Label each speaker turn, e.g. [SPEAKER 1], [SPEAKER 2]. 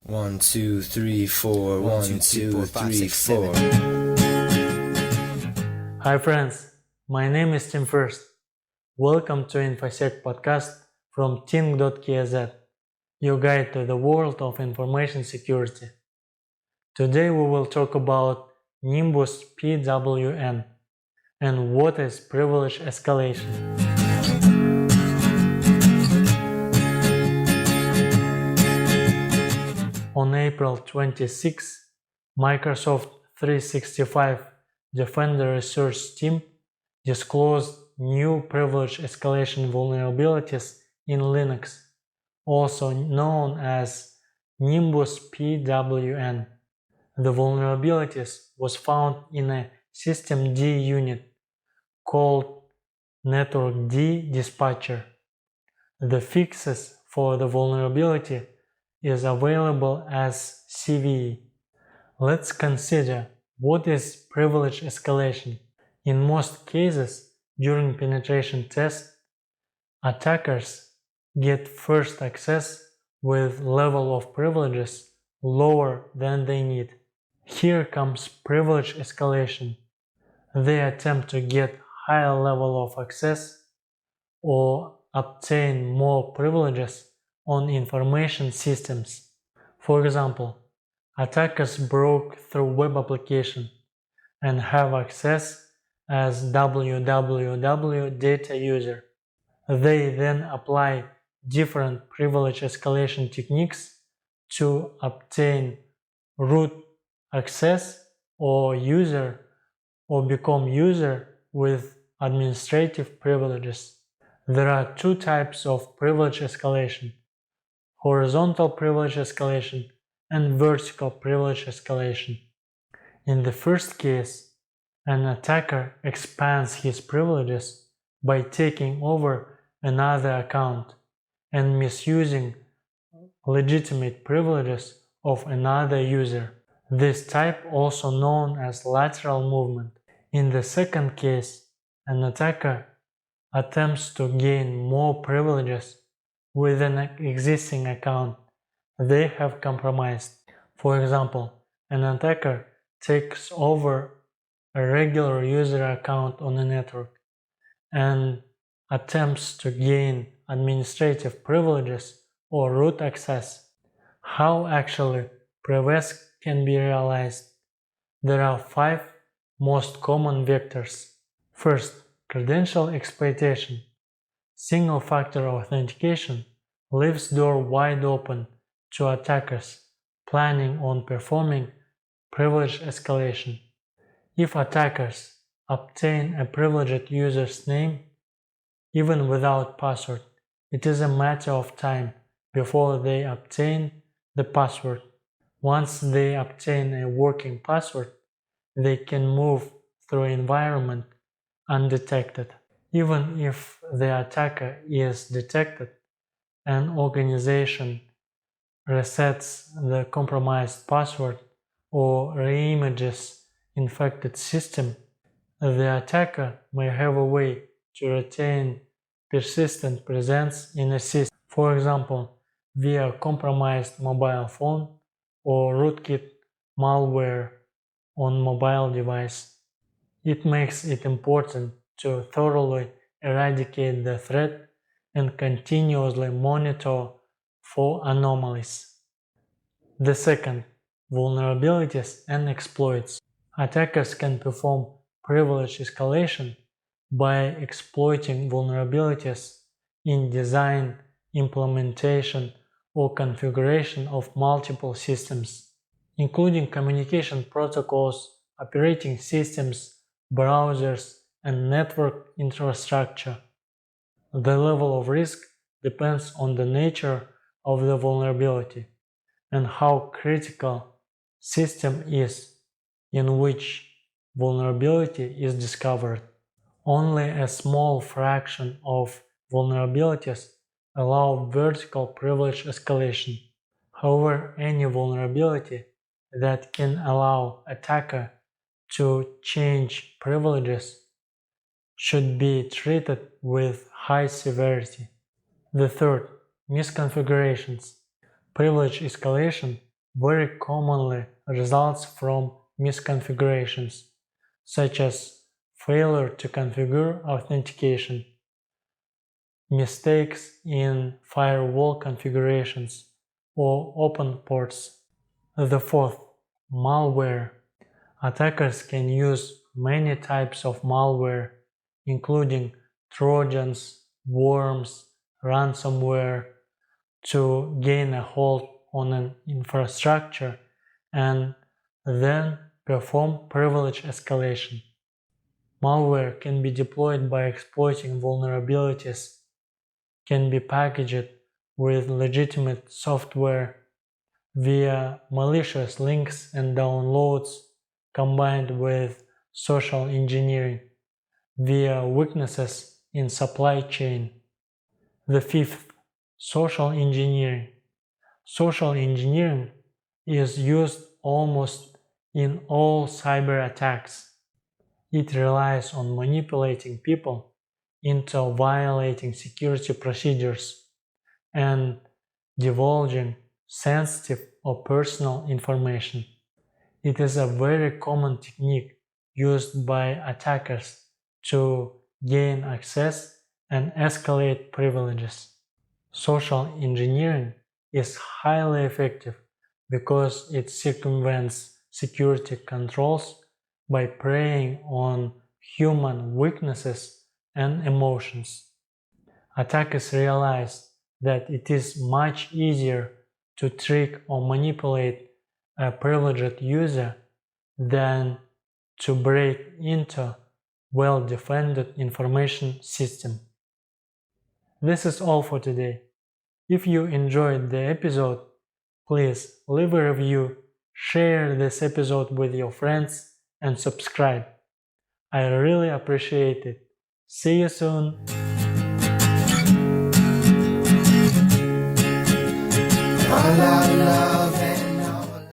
[SPEAKER 1] 1, 2, 3, 4. 1, 2, 3, 4.
[SPEAKER 2] Hi friends, my name is Tim First. Welcome to Infosec Podcast from TINC.KZ, your guide to the world of information security. Today we will talk about NimbusPWN and what is privilege escalation. On April 26, Microsoft 365 Defender Research Team disclosed new privilege escalation vulnerabilities in Linux, also known as NimbusPWN. The vulnerabilities was found in a systemd unit called Network D Dispatcher. The fixes for the vulnerability is available as CVE. Let's consider what is privilege escalation. In most cases, during penetration tests, attackers get first access with level of privileges lower than they need. Here comes privilege escalation. They attempt to get higher level of access or obtain more privileges on information systems. For example, attackers broke through web application and have access as www data user. They then apply different privilege escalation techniques to obtain root access or become user with administrative privileges. There are two types of privilege escalation: horizontal privilege escalation and vertical privilege escalation. In the first case, an attacker expands his privileges by taking over another account and misusing legitimate privileges of another user. This type also known as lateral movement. In the second case, an attacker attempts to gain more privileges with an existing account they have compromised. For example, an attacker takes over a regular user account on a network and attempts to gain administrative privileges or root access. How actually PrivEsc can be realized? There are 5 most common vectors. First, credential exploitation. Single-factor authentication leaves door wide open to attackers planning on performing privilege escalation. If attackers obtain a privileged user's name, even without password, it is a matter of time before they obtain the password. Once they obtain a working password, they can move through environment undetected. Even if the attacker is detected, an organization resets the compromised password or reimages infected system, the attacker may have a way to retain persistent presence in a system, for example, via compromised mobile phone or rootkit malware on mobile device. It makes it important to thoroughly eradicate the threat and continuously monitor for anomalies. The second, vulnerabilities and exploits. Attackers can perform privilege escalation by exploiting vulnerabilities in design, implementation, or configuration of multiple systems, including communication protocols, operating systems, browsers, and network infrastructure. The level of risk depends on the nature of the vulnerability and how critical system is in which vulnerability is discovered. Only a small fraction of vulnerabilities allow vertical privilege escalation. However, any vulnerability that can allow attacker to change privileges should be treated with high severity. The third, misconfigurations. Privilege escalation very commonly results from misconfigurations, such as failure to configure authentication, mistakes in firewall configurations, or open ports. The fourth, malware. Attackers can use many types of malware, including trojans, worms, ransomware, to gain a hold on an infrastructure and then perform privilege escalation. Malware can be deployed by exploiting vulnerabilities, can be packaged with legitimate software via malicious links and downloads combined with social engineering via weaknesses in supply chain. The fifth, social engineering. Social engineering is used almost in all cyber attacks. It relies on manipulating people into violating security procedures and divulging sensitive or personal information. It is a very common technique used by attackers to gain access and escalate privileges. Social engineering is highly effective because it circumvents security controls by preying on human weaknesses and emotions. Attackers realize that it is much easier to trick or manipulate a privileged user than to break into well-defended information system. This is all for today. If you enjoyed the episode, please leave a review, share this episode with your friends, and subscribe. I really appreciate it. See you soon.
[SPEAKER 1] La la la.